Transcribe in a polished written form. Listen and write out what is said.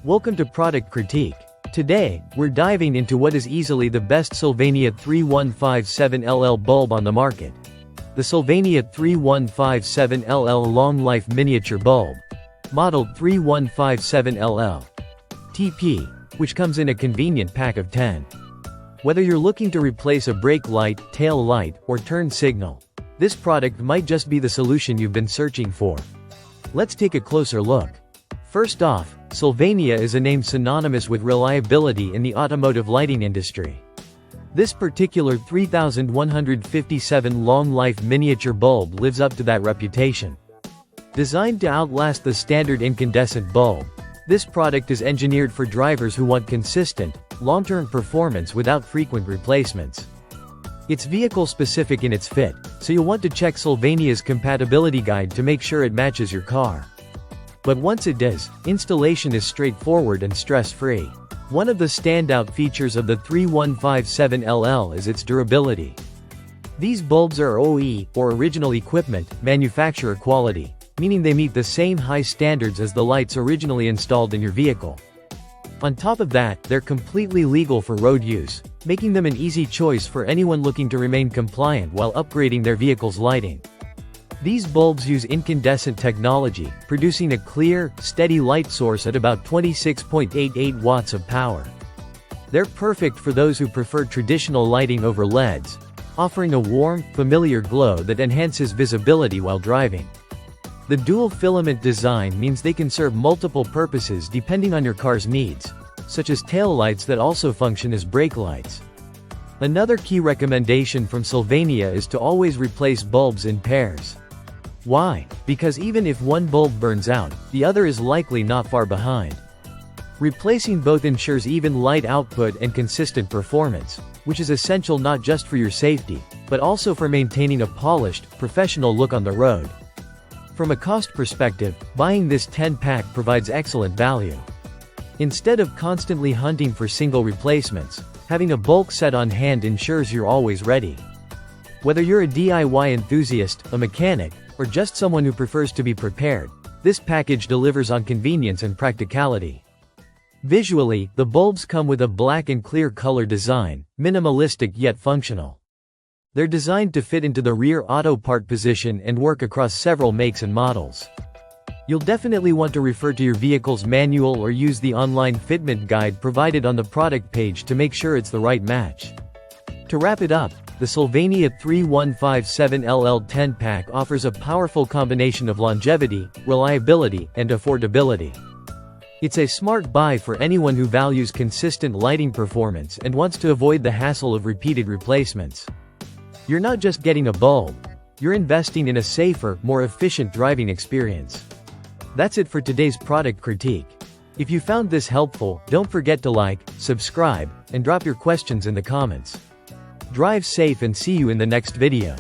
Welcome to Product Critique. Today, we're diving into what is easily the best SYLVANIA 3157LL bulb on the market. The SYLVANIA 3157LL Long Life Miniature Bulb. Modeled 3157LL. TP, which comes in a convenient pack of 10. Whether you're looking to replace a brake light, tail light, or turn signal, this product might just be the solution you've been searching for. Let's take a closer look. First off, SYLVANIA is a name synonymous with reliability in the automotive lighting industry. This particular 3157 long life miniature bulb lives up to that reputation. Designed to outlast the standard incandescent bulb, this product is engineered for drivers who want consistent, long-term performance without frequent replacements. It's vehicle-specific in its fit, so you'll want to check SYLVANIA's compatibility guide to make sure it matches your car. But once it does, installation is straightforward and stress-free. One of the standout features of the 3157LL is its durability. These bulbs are OE, or original equipment, manufacturer quality, meaning they meet the same high standards as the lights originally installed in your vehicle. On top of that, they're completely legal for road use, making them an easy choice for anyone looking to remain compliant while upgrading their vehicle's lighting. These bulbs use incandescent technology, producing a clear, steady light source at about 26.88 watts of power. They're perfect for those who prefer traditional lighting over LEDs, offering a warm, familiar glow that enhances visibility while driving. The dual filament design means they can serve multiple purposes depending on your car's needs, such as tail lights that also function as brake lights. Another key recommendation from SYLVANIA is to always replace bulbs in pairs. Why? Because even if one bulb burns out, the other is likely not far behind. Replacing both ensures even light output and consistent performance, which is essential not just for your safety, but also for maintaining a polished, professional look on the road. From a cost perspective, buying this 10-pack provides excellent value. Instead of constantly hunting for single replacements, having a bulk set on hand ensures you're always ready. Whether you're a DIY enthusiast, a mechanic, or just someone who prefers to be prepared, this package delivers on convenience and practicality. Visually, the bulbs come with a black and clear color design, minimalistic yet functional. They're designed to fit into the rear auto part position and work across several makes and models. You'll definitely want to refer to your vehicle's manual or use the online fitment guide provided on the product page to make sure it's the right match. To wrap it up, the SYLVANIA 3157LL 10-pack offers a powerful combination of longevity, reliability, and affordability. It's a smart buy for anyone who values consistent lighting performance and wants to avoid the hassle of repeated replacements. You're not just getting a bulb, you're investing in a safer, more efficient driving experience. That's it for today's product critique. If you found this helpful, don't forget to like, subscribe, and drop your questions in the comments. Drive safe and see you in the next video.